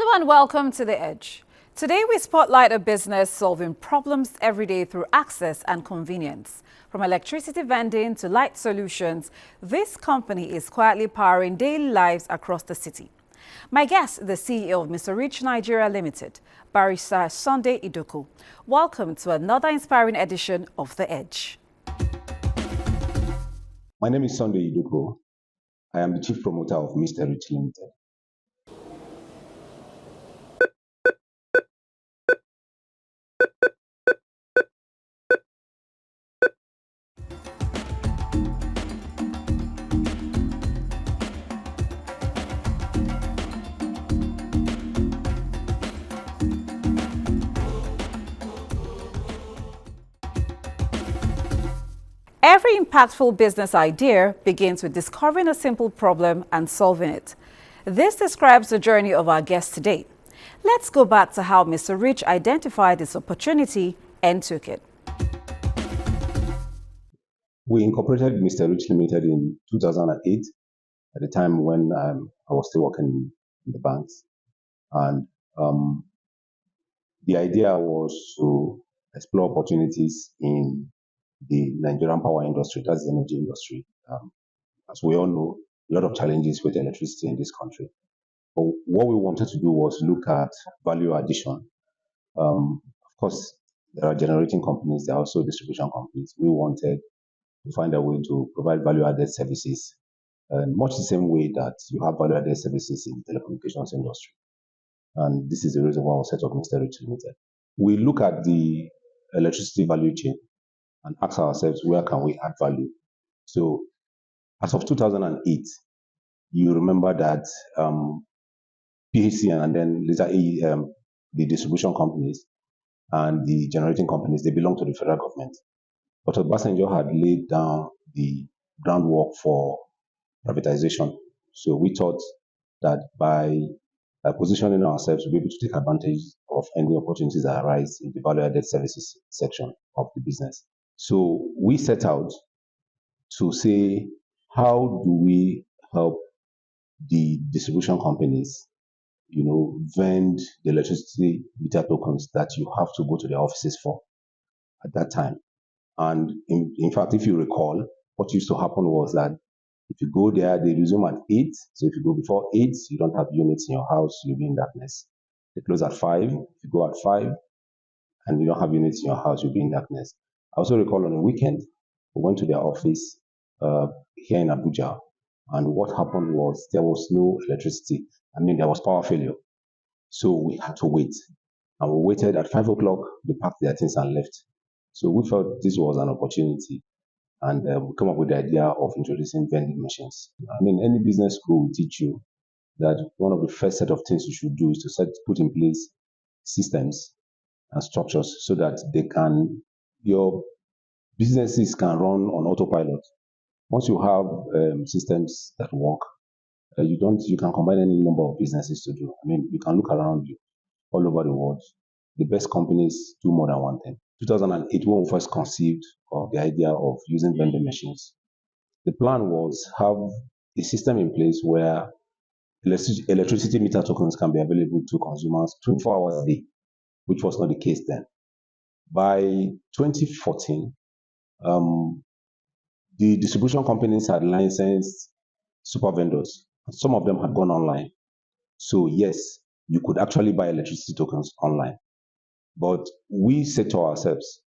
Hello and welcome to The Edge. Today we spotlight a business solving problems every day through access and convenience. From electricity vending to light solutions, this company is quietly powering daily lives across the city. My guest, the CEO of Mr. Rich Nigeria Limited, Barrister Sunday Idoku. Welcome to another inspiring edition of The Edge. My name is Sunday Idoku. I am the chief promoter of Mr. Rich Limited. Every impactful business idea begins with discovering a simple problem and solving it. This describes the journey of our guest today. Let's go back to how Mr. Rich identified this opportunity and took it. We incorporated Mr. Rich Limited in 2008, at the time when I was still working in the banks. And the idea was to explore opportunities in the Nigerian power industry, that's the energy industry. As we all know, a lot of challenges with electricity in this country. But what we wanted to do was look at value addition. Of course, there are generating companies, there are also distribution companies. We wanted to find a way to provide value-added services, much the same way that you have value-added services in the telecommunications industry. And this is the reason why we set up Mr. Rich Limited. We look at the electricity value chain and ask ourselves, where can we add value? So as of 2008, you remember that PHC and then later the distribution companies and the generating companies, they belong to the federal government. But Obasanjo had laid down the groundwork for privatization. So we thought that by positioning ourselves, we'll be able to take advantage of any opportunities that arise in the value-added services section of the business. So we set out to say, how do we help the distribution companies, vend the electricity meter tokens that you have to go to the offices for at that time? And in fact, if you recall, what used to happen was that if you go there, they resume at 8. So if you go before 8, you don't have units in your house, you'll be in darkness. They close at 5. If you go at 5 and you don't have units in your house, you'll be in darkness. I also recall on a weekend, we went to their office here in Abuja, and what happened was there was no electricity. There was power failure. So we had to wait. And we waited at 5 o'clock, they packed their things and left. So we felt this was an opportunity, and we came up with the idea of introducing vending machines. Any business school will teach you that one of the first set of things you should do is to put in place systems and structures so that your businesses can run on autopilot. Once you have systems that work, you can combine any number of businesses to do. You can look around you all over the world. The best companies do more than one thing. 2008, when we first conceived of the idea of using vending machines, the plan was have a system in place where electricity meter tokens can be available to consumers 24 hours a day, which was not the case then. By 2014, the distribution companies had licensed super vendors, and some of them had gone online. So yes, you could actually buy electricity tokens online. But we said to ourselves,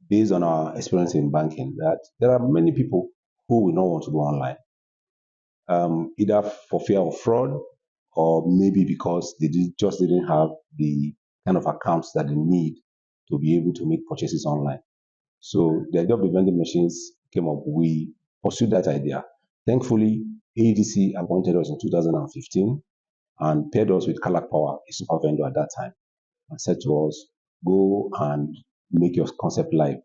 based on our experience in banking, that there are many people who will not want to go online, either for fear of fraud or maybe because they just didn't have the kind of accounts that they need to be able to make purchases online. So the idea of the vending machines came up. We pursued that idea. Thankfully, ADC appointed us in 2015 and paired us with Kalak Power, a super vendor at that time, and said to us, go and make your concept live.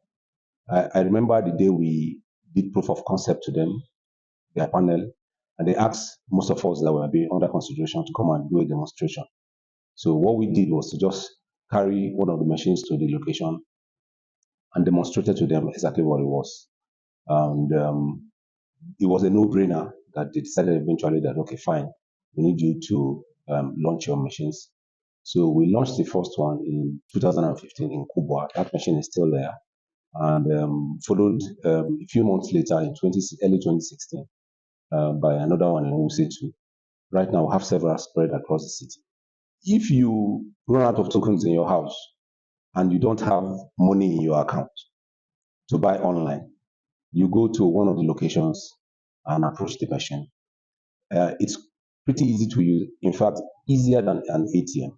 I remember the day we did proof of concept to them, their panel, and they asked most of us that were being under consideration to come and do a demonstration. So what we did was to just carry one of the machines to the location and demonstrated to them exactly what it was. And it was a no-brainer that they decided eventually that, okay, fine, we need you to launch your machines. So we launched the first one in 2015 in Kubwa. That machine is still there, and followed a few months later in early 2016 by another one in Wuse too. Right now, we have several spread across the city. If you run out of tokens in your house and you don't have money in your account to buy online, you go to one of the locations and approach the machine. It's pretty easy to use. In fact, easier than an ATM.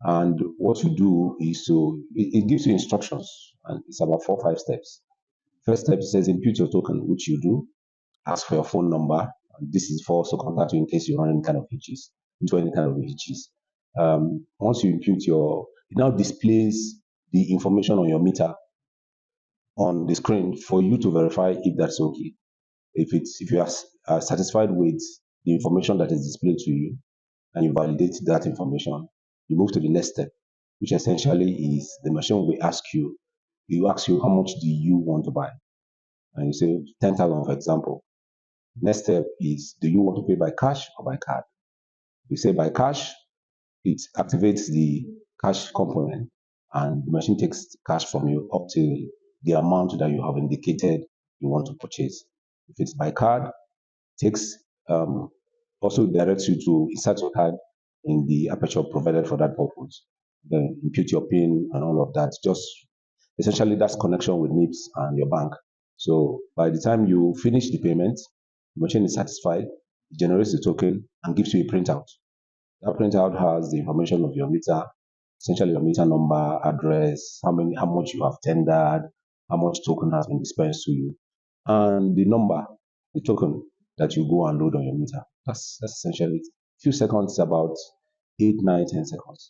And what you do is it gives you instructions, and it's about 4 or 5 steps. First step says impute your token, which you do. Ask for your phone number. And this is for also contact you in case you run any kind of hitches, into any kind of hitches. Once you impute it now displays the information on your meter on the screen for you to verify if that's okay. If you are satisfied with the information that is displayed to you and you validate that information, you move to the next step, which essentially is the machine will ask you, how much do you want to buy? And you say 10,000, for example. Next step is, do you want to pay by cash or by card? You say by cash, it activates the cash component and the machine takes cash from you up to the amount that you have indicated you want to purchase. If it's by card, takes also directs you to insert your card in the aperture provided for that purpose. Then impute your PIN and all of that. Just essentially that's connection with NIPS and your bank. So by the time you finish the payment, the machine is satisfied, it generates the token and gives you a printout. That printout has the information of your meter, essentially your meter number, address, how much you have tendered, how much token has been dispensed to you, and the number, the token that you go and load on your meter. That's essentially it. A few seconds, about 8, 9, 10 seconds.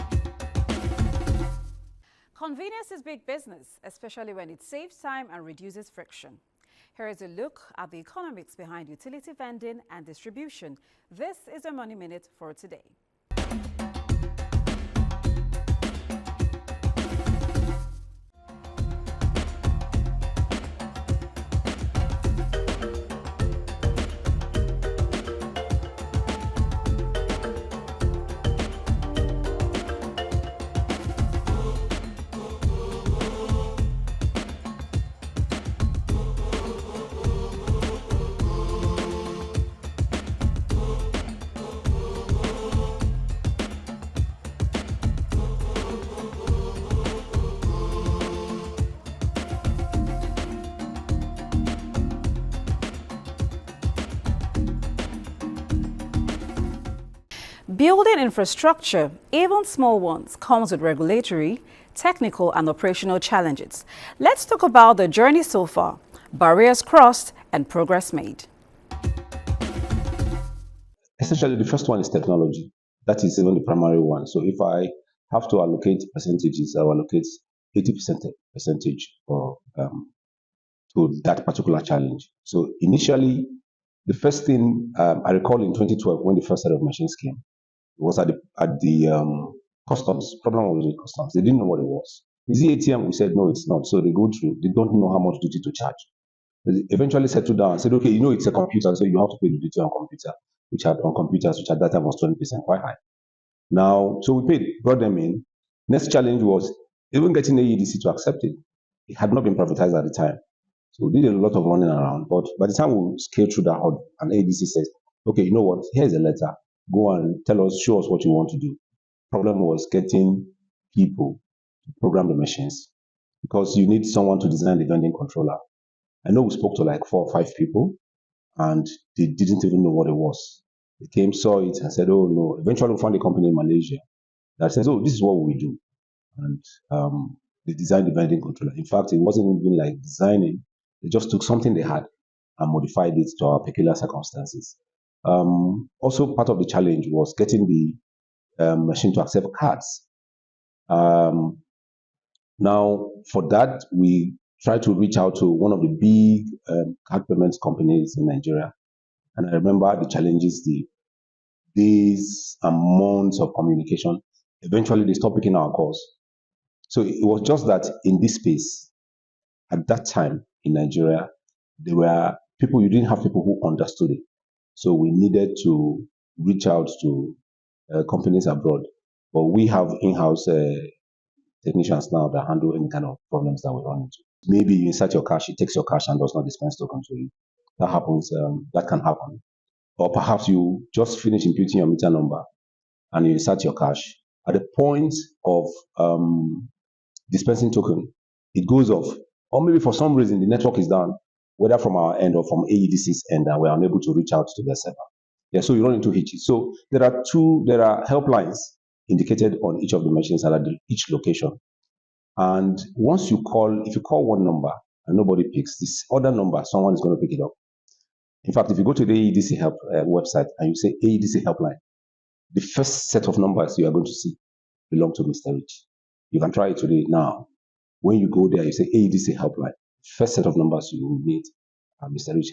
Convenience is big business, especially when it saves time and reduces friction. Here is a look at the economics behind utility vending and distribution. This is a Money Minute for today. Building infrastructure, even small ones, comes with regulatory, technical and operational challenges. Let's talk about the journey so far, barriers crossed and progress made. Essentially, the first one is technology. That is even the primary one. So if I have to allocate percentages, I will allocate 80% percentage to that particular challenge. So initially, the first thing I recall in 2012 when the first set of machines came, it was at the customs. Problem was with customs. They didn't know what it was. Is it ATM? We said no, it's not. So they go through. They don't know how much duty to charge. They eventually settled down and said, okay, it's a computer, so you have to pay the duty on computer, which at that time was 20%, quite high. Now, so we paid, brought them in. Next challenge was even getting AEDC to accept it. It had not been privatized at the time. So we did a lot of running around. But by the time we scaled through that hurdle, and AEDC says, okay, you know what? Here's a letter. Go and show us what you want to do. Problem was getting people to program the machines because you need someone to design the vending controller. I know we spoke to like 4 or 5 people and they didn't even know what it was. They came, saw it and said, oh no. Eventually we found a company in Malaysia that says, oh, this is what we do. And they designed the vending controller. In fact, it wasn't even like designing. They just took something they had and modified it to our peculiar circumstances. Also, part of the challenge was getting the machine to accept cards. Now, for that, we tried to reach out to one of the big card payments companies in Nigeria. And I remember the challenges, the days and months of communication. Eventually, they stopped picking our calls. So it was just that in this space, at that time in Nigeria, there were people, you didn't have people who understood it. So we needed to reach out to companies abroad. But we have in-house technicians now that handle any kind of problems that we run into. Maybe you insert your cash, it takes your cash and does not dispense token to you. That happens. That can happen. Or perhaps you just finish imputing your meter number and you insert your cash. At the point of dispensing token, it goes off. Or maybe for some reason the network is down, whether from our end or from AEDC's end, and we're unable to reach out to the server. Yeah, so you run into hitches. So there are helplines indicated on each of the machines at each location. And once you call, if you call one number and nobody picks, this other number, someone is going to pick it up. In fact, if you go to the AEDC help website and you say AEDC helpline, the first set of numbers you are going to see belong to Mr. Rich. You can try it today now. When you go there, you say AEDC helpline. First set of numbers you will meet are Mr. Rich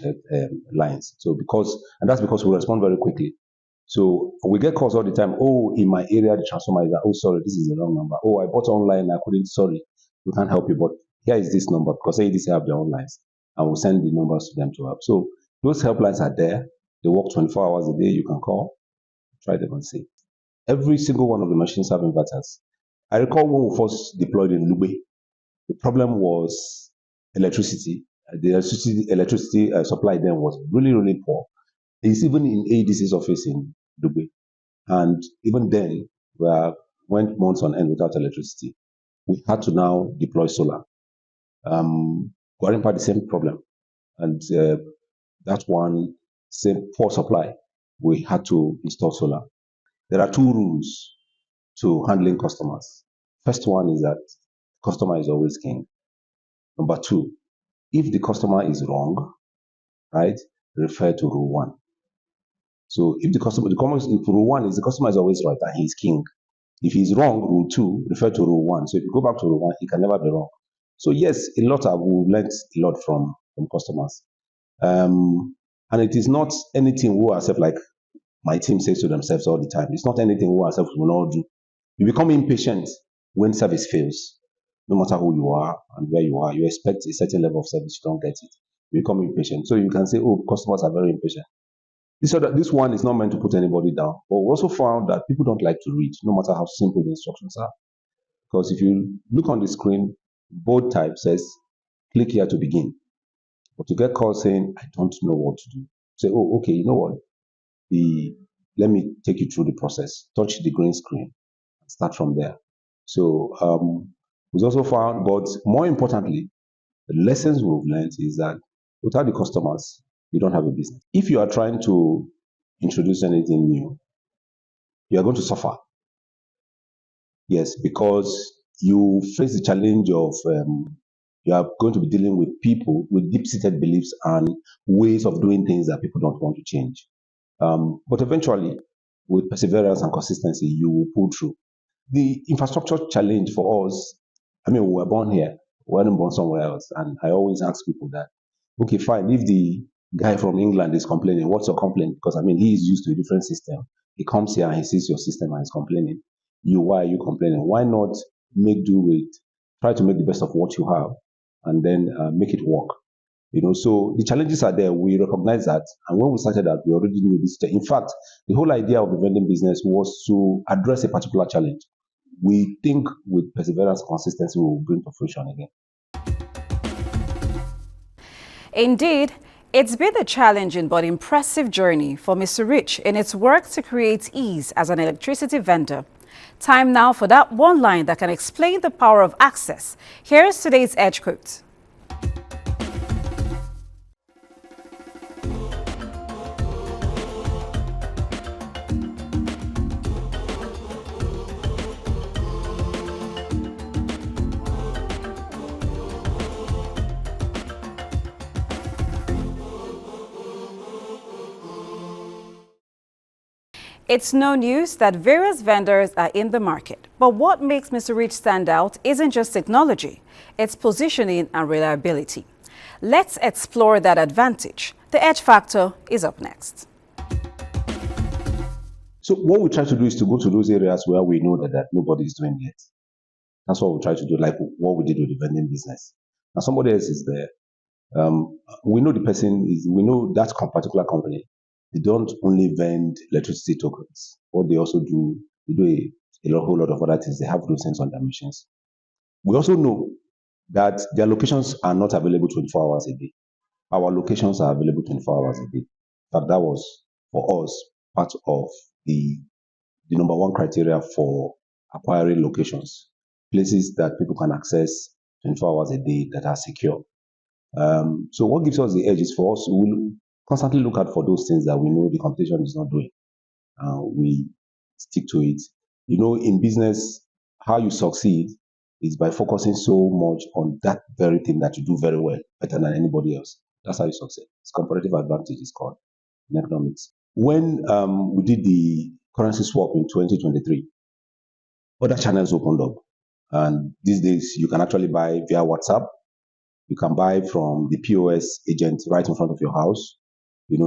lines. So that's because we respond very quickly. So we get calls all the time. Oh, in my area, the transformer is that. Oh, sorry, this is the wrong number. Oh, I bought online, I couldn't. Sorry, we can't help you. But here is this number because AEDC have their own lines, and we'll send the numbers to them to help. So those helplines are there. They work 24 hours a day. You can call, try them and see. Every single one of the machines have inverters. I recall when we first deployed in Lube, the problem was electricity. The electricity supply then was really, really poor. It's even in AEDC's office in Dubai. And even then, we went months on end without electricity. We had to now deploy solar. Guarimpa, the same problem. And that one, same poor supply. We had to install solar. There are two rules to handling customers. First one is that customer is always king. Number two, if the customer is wrong, right, refer to rule one. So if rule one is the customer is always right and he's king. If he's wrong, rule two, refer to rule one. So if you go back to rule one, he can never be wrong. So yes, we've learned a lot from customers. And it is not anything we ourselves, like my team says to themselves all the time, it's not anything we ourselves will not do. You become impatient when service fails. No matter who you are and where you are, you expect a certain level of service, you don't get it. You become impatient. So you can say, oh, customers are very impatient. This one is not meant to put anybody down. But we also found that people don't like to read, no matter how simple the instructions are. Because if you look on the screen, bold type says, click here to begin. But you get calls saying, I don't know what to do. Say, oh, okay, you know what? Let me take you through the process. Touch the green screen and start from there. So we've also found, but more importantly, the lessons we've learned is that without the customers, you don't have a business. If you are trying to introduce anything new, you are going to suffer. Yes, because you face the challenge of you are going to be dealing with people with deep-seated beliefs and ways of doing things that people don't want to change. But eventually, with perseverance and consistency, you will pull through. The infrastructure challenge for us, I mean, we were born here, we weren't born somewhere else. And I always ask people that, okay, fine, if the guy from England is complaining, what's your complaint? Because, I mean, he is used to a different system. He comes here and he sees your system and he's complaining. Why are you complaining? Why not try to make the best of what you have and then make it work? So the challenges are there. We recognize that. And when we started that, we already knew this. In fact, the whole idea of the vending business was to address a particular challenge. We think with perseverance and consistency, we will bring to fruition again. Indeed, it's been a challenging but impressive journey for Mr. Rich in its work to create ease as an electricity vendor. Time now for that one line that can explain the power of access. Here's today's Edge Quote. It's no news that various vendors are in the market. But what makes Mr. Rich stand out isn't just technology, it's positioning and reliability. Let's explore that advantage. The Edge Factor is up next. So what we try to do is to go to those areas where we know that nobody is doing yet. That's what we try to do, like what we did with the vending business. Now somebody else is there. We know the person we know that particular company they don't only vend electricity tokens. What they also do, they do a whole lot of other things. They have those things on their machines. We also know that their locations are not available 24 hours a day. Our locations are available 24 hours a day. In fact, that was, for us, part of the number one criteria for acquiring locations, places that people can access 24 hours a day that are secure. So what gives us the edge is for us, we will constantly look out for those things that we know the competition is not doing. We stick to it. In business, how you succeed is by focusing so much on that very thing that you do very well, better than anybody else. That's how you succeed. It's comparative advantage, it's called in economics. When we did the currency swap in 2023, other channels opened up. And these days, you can actually buy via WhatsApp. You can buy from the POS agent right in front of your house.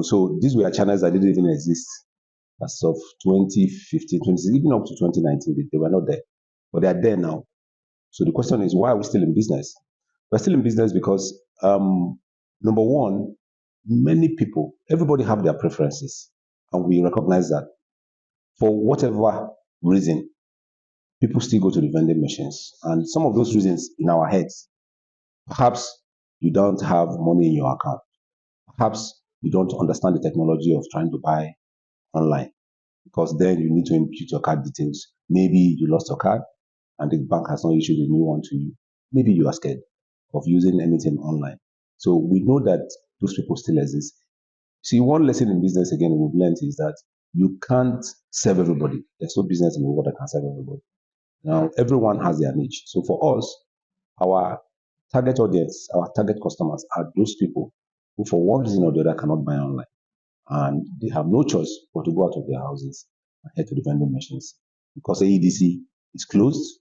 So these were channels that didn't even exist as of 2015, even up to 2019. They were not there, but they are there now. So the question is, why are we still in business? We're still in business because, number one, many people, everybody have their preferences, and we recognize that. For whatever reason, people still go to the vending machines. And some of those reasons in our heads, perhaps you don't have money in your account. Perhaps you don't understand the technology of trying to buy online, because then you need to input your card details. Maybe you lost your card and the bank has not issued a new one to you. Maybe you are scared of using anything online. So we know that those people still exist. See, one lesson in business, again, we've learned is that you can't serve everybody. There's no business in the world that can serve everybody. Now, everyone has their niche. So for us, our target audience, our target customers are those people who, for one reason or the other, cannot buy online. And they have no choice but to go out of their houses and head to the vending machines. Because the EDC is closed,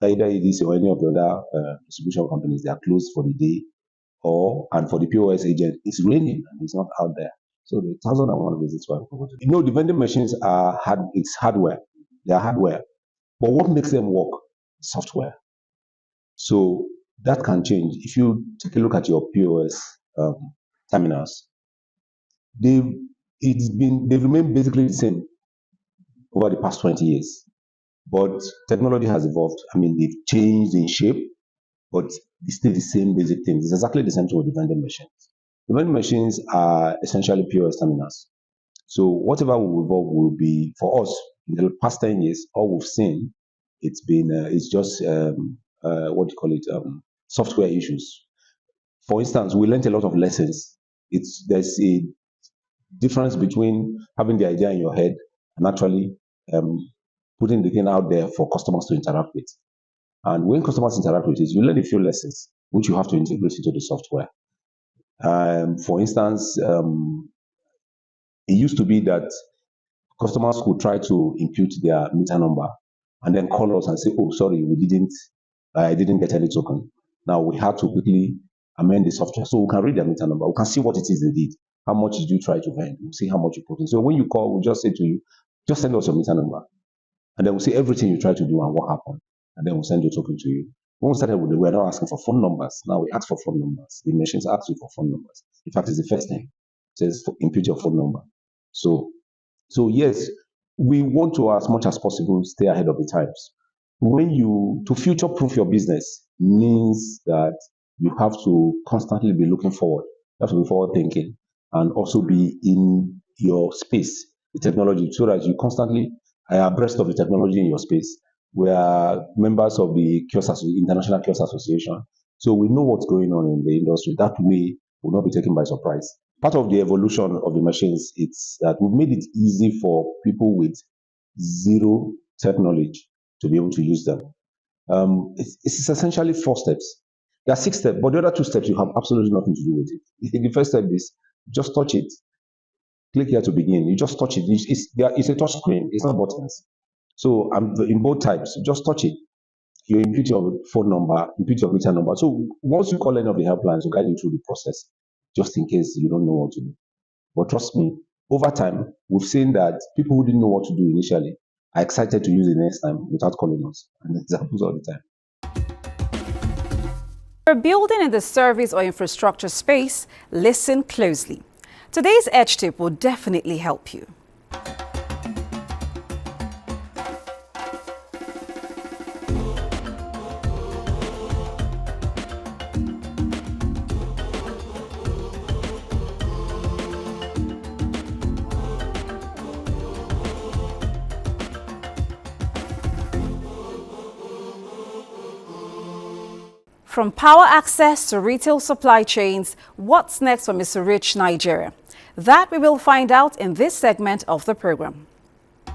either EDC or any of the other distribution companies, they are closed for the day, and for the POS agent, it's raining and it's not out there. So the 1,001 reasons why people go to the vending machines it's hardware. They are hardware. But what makes them work? Software. So that can change. If you take a look at your POS terminals, they've remained basically the same over the past 20 years. But technology has evolved. They've changed in shape, but it's still the same basic things. It's exactly the same thing with the vending machines. The vending machines are essentially POS terminals. So whatever will evolve will be, for us, in the past 10 years, all we've seen, it's just, software issues. For instance, we learned a lot of lessons. There's a difference between having the idea in your head and actually putting the thing out there for customers to interact with. And when customers interact with it, you learn a few lessons, which you have to integrate into the software. For instance, it used to be that customers could try to impute their meter number and then call us and say, "Oh, sorry, I didn't get any token." Now we had to quickly amend the software so we can read their meter number. We can see what it is they did. How much did you try to vend? We'll see how much you put in. So when you call, we'll just say to you, just send us your meter number. And then we'll see everything you try to do and what happened. And then we'll send your token to you. When we started with it, we're not asking for phone numbers. Now we ask for phone numbers. The machines ask you for phone numbers. In fact, it's the first thing. It says input your phone number. So yes, we want to, as much as possible, stay ahead of the times. To future-proof your business means that you have to constantly be looking forward. You have to be forward-thinking and also be in your space, the technology, so that you constantly are abreast of the technology in your space. We are members of the International Kiosk Association, so we know what's going on in the industry. That way, we'll not be taken by surprise. Part of the evolution of the machines, it's that we've made it easy for people with zero tech knowledge to be able to use them. It's essentially 4 steps. There are 6 steps, but the other 2 steps, you have absolutely nothing to do with it. The first step is just touch it. Click here to begin. You just touch it. It's a touch screen. It's not buttons. So in both types, just touch it. You input your phone number, input your meter number. So once you call any of the helplines, we'll guide you through the process, just in case you don't know what to do. But trust me, over time, we've seen that people who didn't know what to do initially are excited to use it next time without calling us. And it happens all the time. For building in the service or infrastructure space, listen closely. Today's Edge tip will definitely help you. From power access to retail supply chains, what's next for Mr. Rich Nigeria? That we will find out in this segment of the program. A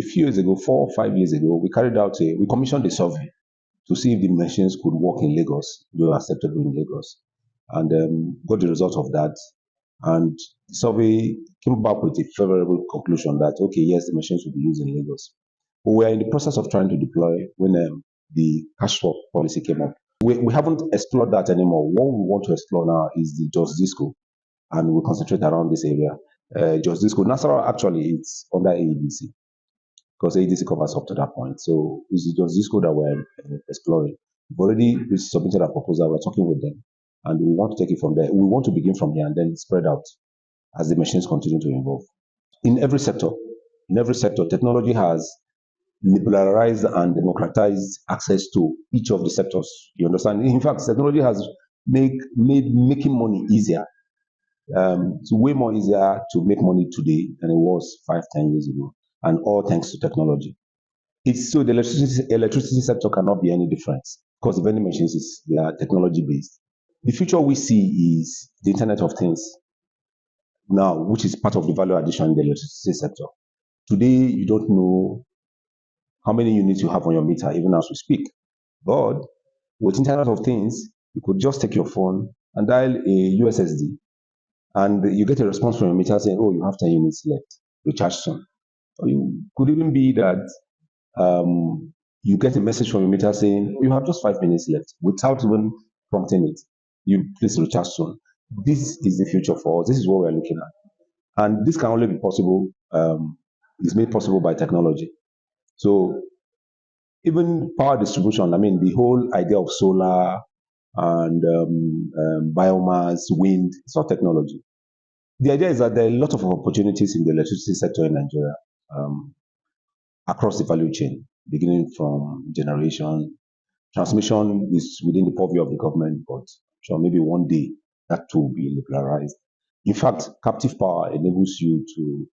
few years ago, 4 or 5 years ago, we commissioned a survey to see if the machines could work in Lagos, they were acceptable in Lagos, and got the result of that. And the survey came back with a favorable conclusion that, okay, yes, the machines will be used in Lagos. But we are in the process of trying to deploy when the cash swap policy came up. We haven't explored that anymore. What we want to explore now is the Jos Disco, and we'll concentrate around this area. Jos Disco, Nasarawa actually it's under AEDC, because AEDC covers up to that point. So it's the Jos Disco that we're exploring. We've already submitted a proposal, we're talking with them, and we want to take it from there. We want to begin from here and then spread out as the machines continue to evolve. In every sector, technology has liberalized and democratized access to each of the sectors. You understand? In fact, technology has made making money easier. It's way more easier to make money today than it was 5-10 years ago, and all thanks to technology. So the electricity sector cannot be any different, because the vending machines they are technology based. The future we see is the Internet of Things now, which is part of the value addition in the electricity sector. Today, you don't know how many units you have on your meter, even as we speak. But with Internet of Things, you could just take your phone and dial a USSD, and you get a response from your meter saying, oh, you have 10 units left, recharge soon. Or it could even be that you get a message from your meter saying, oh, you have just 5 minutes left, without even prompting it. You please recharge soon. This is the future for us. This is what we're looking at. And this can only be possible, is made possible by technology. So even power distribution, I mean, the whole idea of solar and biomass, wind, it's all technology. The idea is that there are a lot of opportunities in the electricity sector in Nigeria, across the value chain, beginning from generation. Transmission is within the purview of the government, but sure, maybe one day that too will be liberalized. In fact, captive power enables you to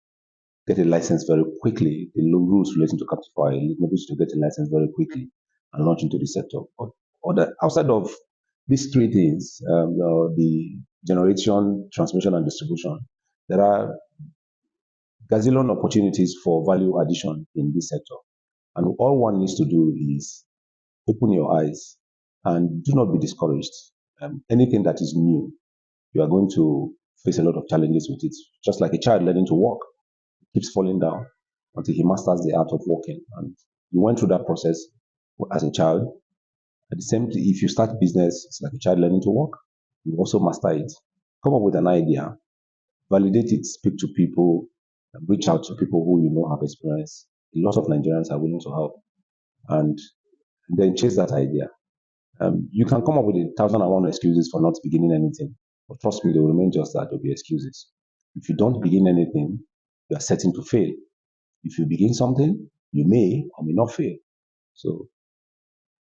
get a license very quickly. The rules relating to captive power enables you to get a license very quickly and launch into the sector. But outside of these three things, the generation, transmission, and distribution, there are gazillion opportunities for value addition in this sector. And all one needs to do is open your eyes and do not be discouraged. Anything that is new, you are going to face a lot of challenges with it. Just like a child learning to walk, keeps falling down until he masters the art of walking. And you went through that process as a child. At the same time, if you start business, it's like a child learning to walk. You also master it. Come up with an idea, validate it, speak to people, reach out to people who you know have experience. A lot of Nigerians are willing to help, and then chase that idea. You can come up with 1,001 excuses for not beginning anything, but trust me, they will remain just that. They'll be excuses. If you don't begin anything, you are certain to fail. If you begin something, you may or may not fail. So,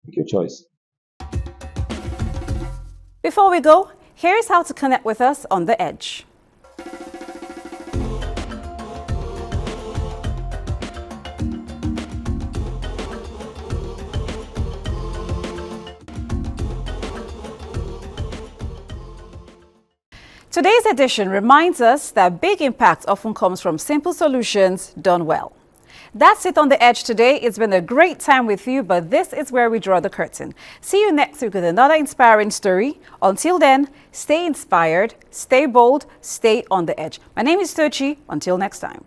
make your choice. Before we go, here's how to connect with us on The Edge. Today's edition reminds us that big impact often comes from simple solutions done well. That's it on The Edge today. It's been a great time with you, but this is where we draw the curtain. See you next week with another inspiring story. Until then, stay inspired, stay bold, stay on the edge. My name is Tochi. Until next time.